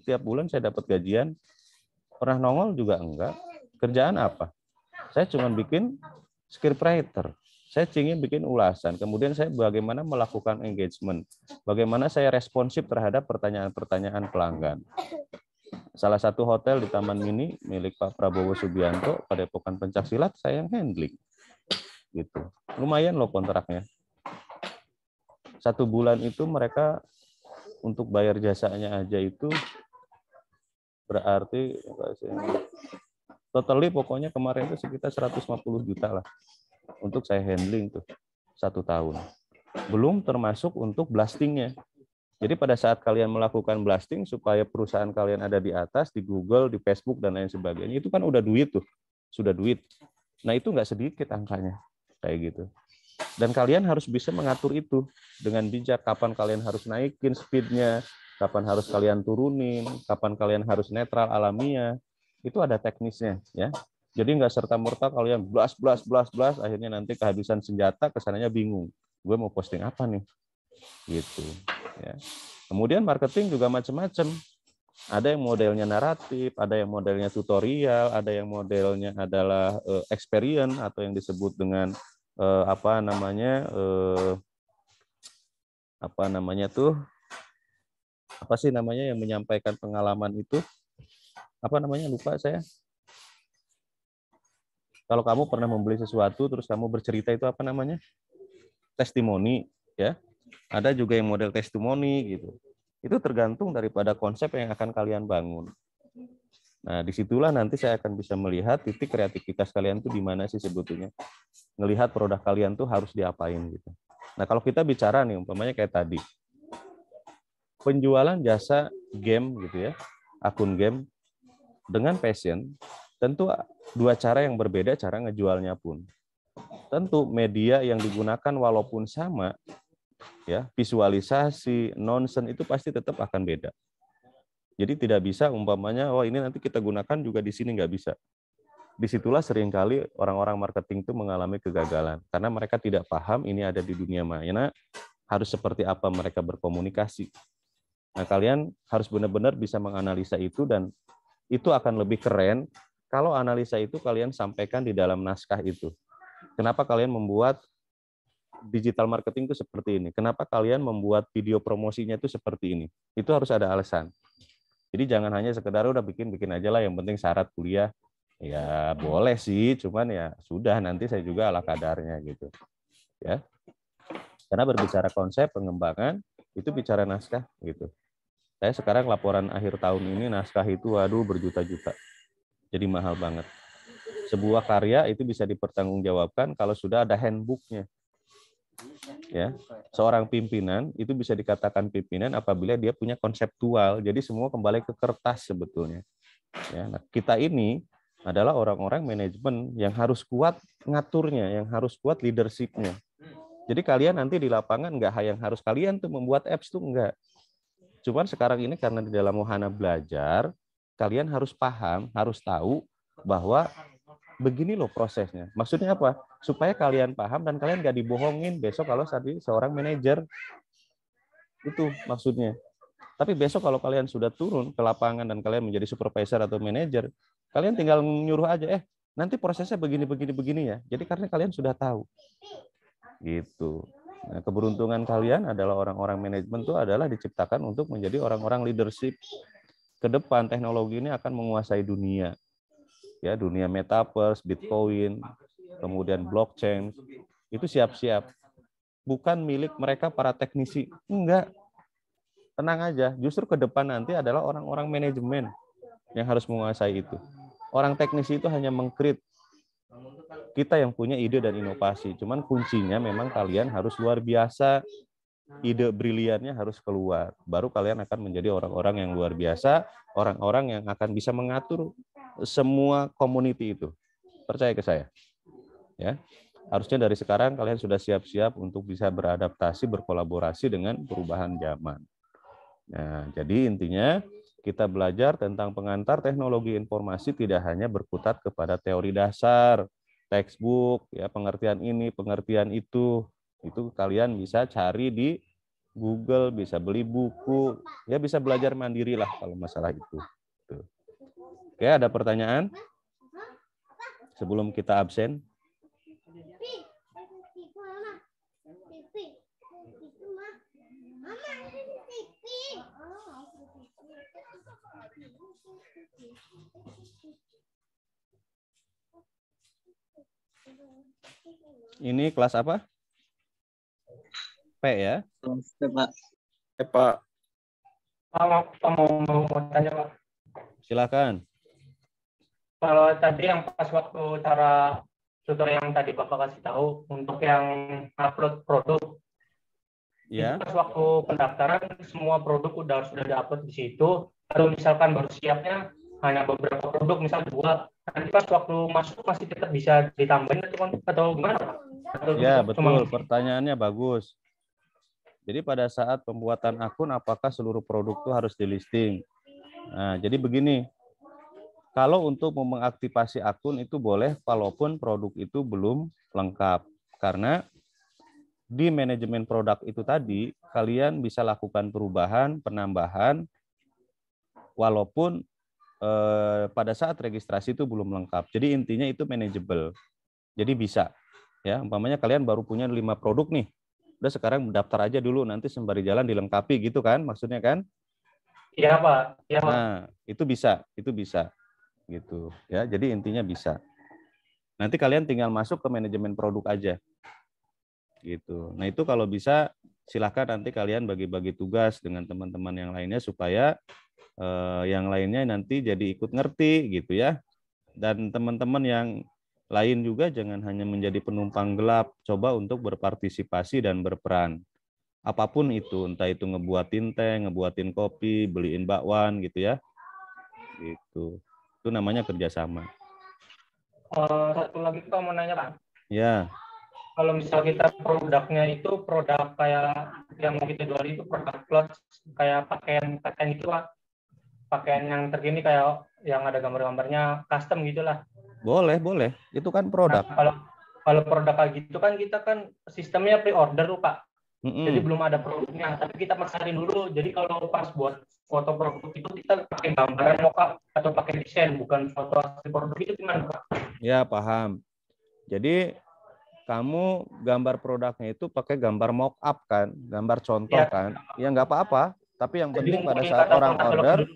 tiap bulan saya dapat gajian, pernah nongol juga enggak. Kerjaan apa? Saya cuma bikin scriptwriter. Saya ingin bikin ulasan. Kemudian saya bagaimana melakukan engagement. Bagaimana saya responsif terhadap pertanyaan-pertanyaan pelanggan. Salah satu hotel di Taman Mini milik Pak Prabowo Subianto, Padepokan Pencaksilat, saya yang handling. Gitu. Lumayan loh kontraknya. 1 bulan itu mereka untuk bayar jasanya aja itu berarti totally pokoknya kemarin itu sekitar 150 juta lah untuk saya handling tuh 1 tahun. Belum termasuk untuk blastingnya. Jadi pada saat kalian melakukan blasting supaya perusahaan kalian ada di atas, di Google, di Facebook, dan lain sebagainya, itu kan udah duit tuh. Sudah duit. Nah itu nggak sedikit angkanya. Kayak gitu. Dan kalian harus bisa mengatur itu dengan bijak. Kapan kalian harus naikin speednya, kapan harus kalian turunin, kapan kalian harus netral alamiah. Itu ada teknisnya, ya. Jadi nggak serta-merta kalian blast, akhirnya nanti kehabisan senjata, kesananya bingung. Gue mau posting apa nih? Gitu. Ya. Kemudian marketing juga macam-macam. Ada yang modelnya naratif, ada yang modelnya tutorial, ada yang modelnya adalah experience atau yang disebut dengan apa namanya yang menyampaikan pengalaman itu, apa namanya, lupa saya. Kalau kamu pernah membeli sesuatu terus kamu bercerita, itu apa namanya? Testimoni, ya. Ada juga yang model testimoni gitu. Itu tergantung daripada konsep yang akan kalian bangun. Nah, disitulah nanti saya akan bisa melihat titik kreativitas kalian tuh di mana sih sebetulnya. Ngelihat produk kalian tuh harus diapain gitu. Nah, kalau kita bicara nih, umpamanya kayak tadi, penjualan jasa game gitu ya, akun game dengan passion, tentu 2 cara yang berbeda cara ngejualnya pun. Tentu media yang digunakan walaupun sama, ya, visualisasi, nonsen itu pasti tetap akan beda. Jadi tidak bisa umpamanya, oh ini nanti kita gunakan juga di sini, nggak bisa. Disitulah seringkali orang-orang marketing itu mengalami kegagalan. Karena mereka tidak paham ini ada di dunia mana, harus seperti apa mereka berkomunikasi. Nah, kalian harus benar-benar bisa menganalisa itu, dan itu akan lebih keren Kalau analisa itu kalian sampaikan di dalam naskah itu. Kenapa kalian membuat digital marketing itu seperti ini? Kenapa kalian membuat video promosinya itu seperti ini? Itu harus ada alasan. Jadi jangan hanya sekedar udah bikin aja lah, yang penting syarat kuliah. Ya boleh sih, cuman ya sudah, nanti saya juga ala kadarnya gitu. Ya. Karena berbicara konsep pengembangan itu bicara naskah gitu. Saya sekarang laporan akhir tahun ini naskah itu waduh berjuta-juta. Jadi mahal banget. Sebuah karya itu bisa dipertanggungjawabkan kalau sudah ada handbooknya. Ya, seorang pimpinan itu bisa dikatakan pimpinan apabila dia punya konseptual. Jadi semua kembali ke kertas sebetulnya. Ya, nah, kita ini adalah orang-orang manajemen yang harus kuat ngaturnya, yang harus kuat leadership-nya. Jadi kalian nanti di lapangan nggak yang harus kalian tuh membuat apps tuh enggak. Cuman sekarang ini karena di dalam wahana belajar, kalian harus paham, harus tahu bahwa begini loh prosesnya. Maksudnya apa? Supaya kalian paham dan kalian nggak dibohongin besok kalau tadi seorang manajer. Itu maksudnya. Tapi besok kalau kalian sudah turun ke lapangan dan kalian menjadi supervisor atau manajer, kalian tinggal nyuruh aja, nanti prosesnya begini ya. Jadi karena kalian sudah tahu. Gitu. Nah, keberuntungan kalian adalah orang-orang manajemen itu adalah diciptakan untuk menjadi orang-orang leadership. Ke depan teknologi ini akan menguasai dunia. Ya, dunia metaverse, Bitcoin, kemudian blockchain. Itu siap-siap. Bukan milik mereka para teknisi. Enggak. Tenang aja, justru ke depan nanti adalah orang-orang manajemen yang harus menguasai itu. Orang teknisi itu hanya mengkrit. Kita yang punya ide dan inovasi. Cuman kuncinya memang kalian harus luar biasa. Ide briliannya harus keluar. Baru kalian akan menjadi orang-orang yang luar biasa, orang-orang yang akan bisa mengatur semua community itu. Percaya ke saya. Ya. Harusnya dari sekarang kalian sudah siap-siap untuk bisa beradaptasi, berkolaborasi dengan perubahan zaman. Nah, jadi intinya kita belajar tentang pengantar teknologi informasi tidak hanya berkutat kepada teori dasar, textbook, ya pengertian ini, pengertian itu kalian bisa cari di Google, bisa beli buku, ya bisa belajar mandiri lah kalau masalah itu. Oke, ada pertanyaan sebelum kita absen? Ini kelas apa? P ya? Pak. Pak. Mau tanya Pak. Silakan. Kalau tadi yang pas waktu cara tutorial yang tadi Bapak kasih tahu untuk yang upload produk, Ya. itu pas waktu pendaftaran semua produk sudah diupload di situ. Lalu misalkan baru siapnya hanya beberapa produk, misal 2. Nanti pas waktu masuk masih tetap bisa ditambahin atau gimana Pak? Ya, betul. Pertanyaannya bagus. Jadi pada saat pembuatan akun, apakah seluruh produk itu harus di listing? Nah, jadi begini. Kalau untuk mengaktifasi akun itu boleh walaupun produk itu belum lengkap. Karena di manajemen produk itu tadi, kalian bisa lakukan perubahan, penambahan, walaupun pada saat registrasi itu belum lengkap. Jadi intinya itu manageable. Jadi bisa. Ya, umpamanya kalian baru punya 5 produk nih. Udah sekarang daftar aja dulu, nanti sembari jalan dilengkapi gitu kan, maksudnya kan? Iya Pak. Ya, Pak. Nah, itu bisa gitu ya. Jadi intinya bisa. Nanti kalian tinggal masuk ke manajemen produk aja. Gitu. Nah, itu kalau bisa silakan nanti kalian bagi-bagi tugas dengan teman-teman yang lainnya supaya yang lainnya nanti jadi ikut ngerti gitu ya. Dan teman-teman yang lain juga jangan hanya menjadi penumpang gelap, coba untuk berpartisipasi dan berperan. Apapun itu, entah itu ngebuatin teh, ngebuatin kopi, beliin bakwan gitu ya. Gitu. Itu namanya kerjasama. Satu lagi Pak mau nanya Pak. Ya. Kalau misal kita produknya itu produk kayak yang mau kita jual itu produk clothes kayak pakaian itu Pak. Pakaian yang terkini kayak yang ada gambar-gambarnya custom gitulah. Boleh. Itu kan produk. Nah, kalau produk kayak gitu kan kita kan sistemnya pre-order tuh Pak. Jadi belum ada produknya, tapi kita pesanin dulu. Jadi kalau pas buat foto produk itu kita pakai gambaran mockup atau pakai desain, bukan foto asli produk itu gimana, Pak? Ya, paham. Jadi kamu gambar produknya itu pakai gambar mock-up kan, gambar contoh Ya. kan. Ya nggak apa-apa, tapi yang Jadi penting pada ngumpulin saat orang katalog order, dulu.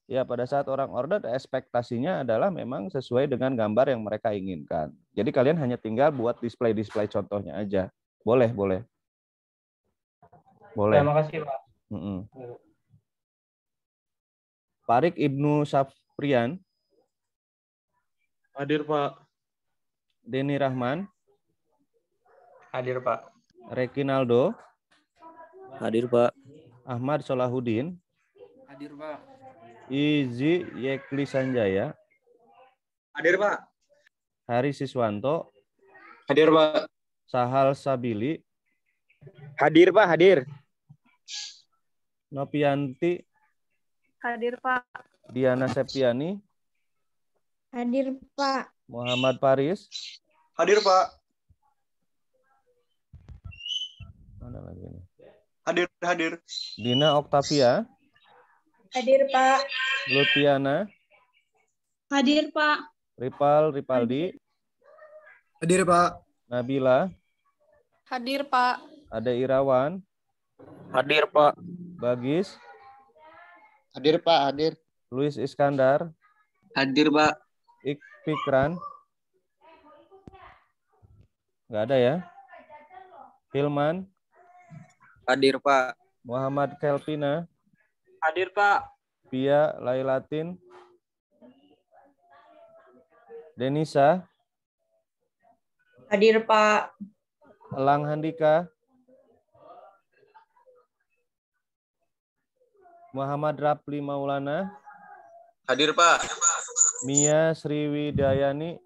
ya pada saat orang order ekspektasinya adalah memang sesuai dengan gambar yang mereka inginkan. Jadi kalian hanya tinggal buat display contohnya aja. Boleh. Terima kasih, Pak. Farik Ibnu Safrian. Hadir, Pak. Denny Rahman. Hadir, Pak. Rekinaldo. Hadir, Pak. Ahmad Solahuddin. Hadir, Pak. Izi Yekli Sanjaya. Hadir, Pak. Hari Siswanto. Hadir, Pak. Sahal Sabili. Hadir, Pak. Hadir. Nopianti. Hadir, Pak. Diana Septiani. Hadir, Pak. Muhammad Paris. Hadir, Pak. Mana lagi ini? Hadir. Dina Oktavia. Hadir, Pak. Lutiana. Hadir, Pak. Ripaldi. Hadir, Pak. Nabila. Hadir, Pak. Ada Irawan. Hadir, Pak. Bagis. Hadir, Pak. Hadir. Luis Iskandar. Hadir, Pak. Fikran. Nggak ada ya. Hilman. Hadir, Pak. Muhammad Kelvina. Hadir, Pak. Pia Lailatin. Denisa. Hadir, Pak. Elang Handika. Muhammad Rapli Maulana. Hadir, Pak. Mia Sriwidayani.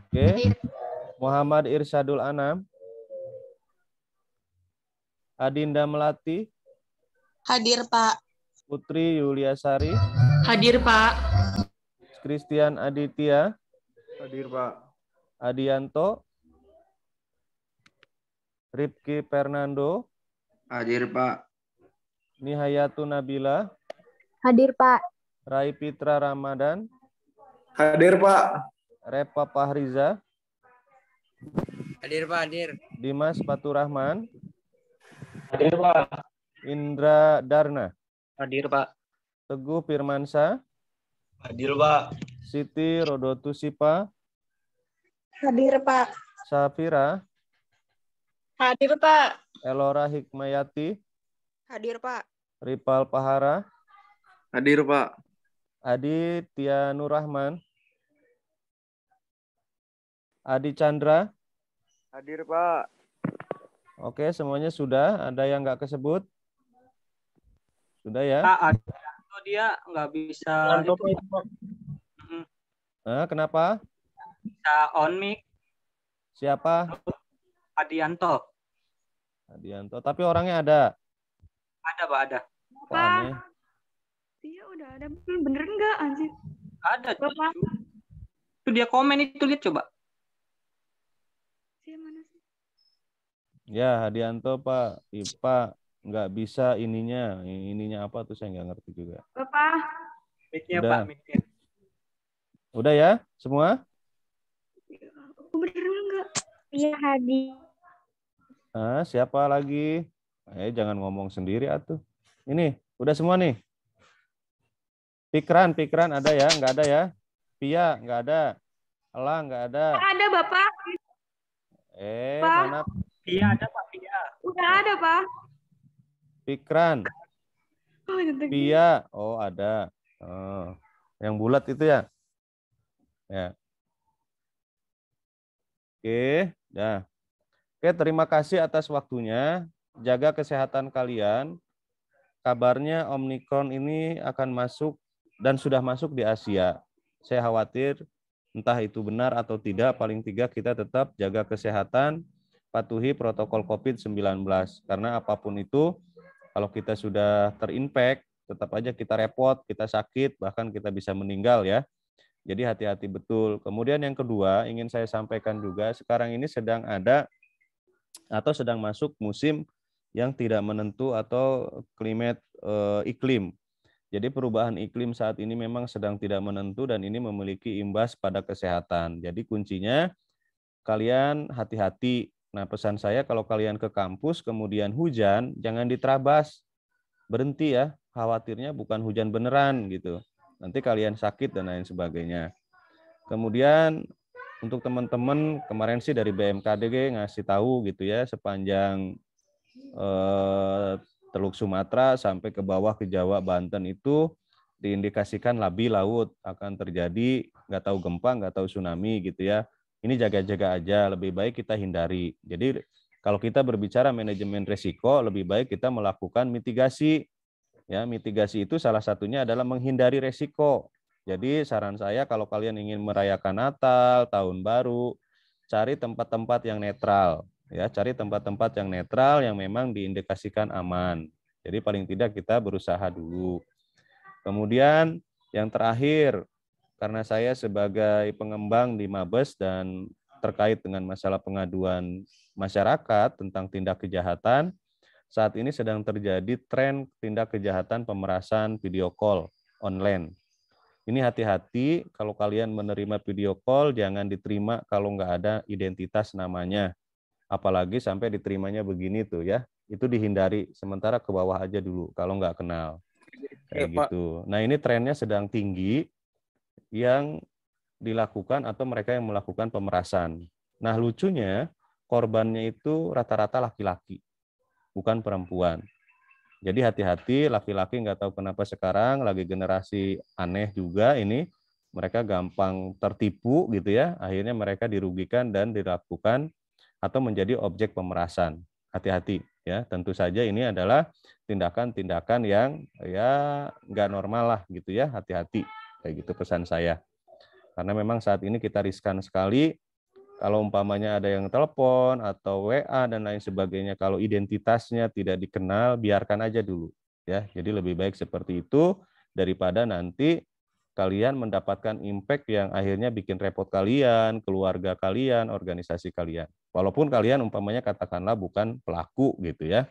Oke. Muhammad Irsyadul Anam. Adinda Melati. Hadir, Pak. Putri Yuliasari. Hadir, Pak. Christian Aditya. Hadir, Pak. Adianto. Ripki Fernando. Hadir, Pak. Nihayatu Nabila. Hadir, Pak. Rai Pitra Ramadan. Hadir, Pak. Repa Pahriza. Hadir, Pak. Hadir. Dimas Faturrahman. Hadir, Pak. Indra Darna. Hadir, Pak. Teguh Firmansyah. Hadir, Pak. Siti Rodotusipa. Hadir, Pak. Safira. Hadir, Pak. Elora Hikmayati. Hadir, Pak. Ripal Pahara. Hadir, Pak. Adi Tia Nurrahman. Adi Chandra. Hadir, Pak. Oke, semuanya sudah. Ada yang nggak kesebut? Sudah ya? Dia nggak bisa Kenapa? bisa on mic. Siapa? Adianto. Adianto. Tapi orangnya ada. Ada, Pak, ada. Kok aneh? Iya, udah ada. Bener nggak, anjir? Ada. Bapak. Itu dia komen itu, lihat coba. Siapa mana sih? Ya, Hadianto Pak. Pak nggak bisa ininya. Ininya apa tuh saya nggak ngerti juga. Bapak. Mic-nya, Udah. Pak, mic-nya. Udah ya semua? Bener nggak? Iya, hadir. Siapa lagi? Jangan ngomong sendiri atuh. Ini udah semua nih. Pikran ada ya? Nggak ada ya? Pia nggak ada. Elang nggak ada. Ada, Bapak. Pak. Mana? Iya, ada, Pak. Iya. Udah ada, Pak. Pikran. Oh, Pia. Oh, ada. Oh, yang bulat itu ya? Ya. Oke, dah. Oke, terima kasih atas waktunya. Jaga kesehatan kalian. Kabarnya Omicron ini akan masuk dan sudah masuk di Asia. Saya khawatir entah itu benar atau tidak, paling tidak kita tetap jaga kesehatan, patuhi protokol COVID-19. Karena apapun itu, kalau kita sudah terinfek, tetap aja kita repot, kita sakit, bahkan kita bisa meninggal ya. Jadi hati-hati betul. Kemudian yang kedua, ingin saya sampaikan juga, sekarang ini sedang ada atau sedang masuk musim yang tidak menentu atau iklim. Jadi perubahan iklim saat ini memang sedang tidak menentu dan ini memiliki imbas pada kesehatan. Jadi kuncinya kalian hati-hati. Nah, pesan saya kalau kalian ke kampus kemudian hujan, jangan diterabas. Berhenti ya, khawatirnya bukan hujan beneran gitu. Nanti kalian sakit dan lain sebagainya. Kemudian untuk teman-teman kemarin sih dari BMKG ngasih tahu gitu ya, sepanjang Teluk Sumatera sampai ke bawah ke Jawa, Banten itu diindikasikan labil laut akan terjadi, nggak tahu gempa, nggak tahu tsunami gitu ya. Ini jaga-jaga aja, lebih baik kita hindari. Jadi kalau kita berbicara manajemen risiko, lebih baik kita melakukan mitigasi. Ya, mitigasi itu salah satunya adalah menghindari risiko. Jadi saran saya kalau kalian ingin merayakan Natal, Tahun Baru, cari tempat-tempat yang netral. Ya, cari tempat-tempat yang netral yang memang diindikasikan aman. Jadi paling tidak kita berusaha dulu. Kemudian yang terakhir, karena saya sebagai pengembang di Mabes dan terkait dengan masalah pengaduan masyarakat tentang tindak kejahatan, saat ini sedang terjadi tren tindak kejahatan pemerasan video call online. Ini hati-hati kalau kalian menerima video call, jangan diterima kalau nggak ada identitas namanya. Apalagi sampai diterimanya begini tuh ya, itu dihindari, sementara ke bawah aja dulu kalau nggak kenal. Kayak gitu. Nah ini trennya sedang tinggi yang dilakukan atau mereka yang melakukan pemerasan. Nah lucunya korbannya itu rata-rata laki-laki, bukan perempuan. Jadi hati-hati, laki-laki nggak tahu kenapa sekarang lagi generasi aneh juga ini, mereka gampang tertipu gitu ya, akhirnya mereka dirugikan dan dilakukan atau menjadi objek pemerasan. Hati-hati ya, tentu saja ini adalah tindakan-tindakan yang ya nggak normal lah gitu ya, hati-hati. Kayak gitu pesan saya. Karena memang saat ini kita riskan sekali, kalau umpamanya ada yang telepon atau WA dan lain sebagainya, kalau identitasnya tidak dikenal, biarkan aja dulu. Ya, jadi lebih baik seperti itu daripada nanti kalian mendapatkan impact yang akhirnya bikin repot kalian, keluarga kalian, organisasi kalian. Walaupun kalian umpamanya katakanlah bukan pelaku gitu ya,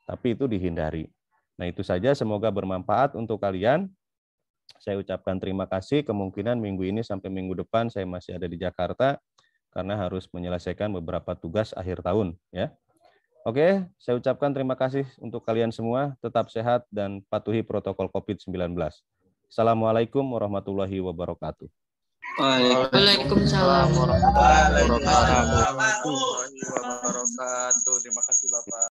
tapi itu dihindari. Nah itu saja, semoga bermanfaat untuk kalian. Saya ucapkan terima kasih, kemungkinan minggu ini sampai minggu depan saya masih ada di Jakarta, karena harus menyelesaikan beberapa tugas akhir tahun. Ya. Oke, saya ucapkan terima kasih untuk kalian semua, tetap sehat dan patuhi protokol COVID-19. Assalamualaikum warahmatullahi wabarakatuh. Waalaikumsalam warahmatullahi wabarakatuh. Terima kasih Bapak.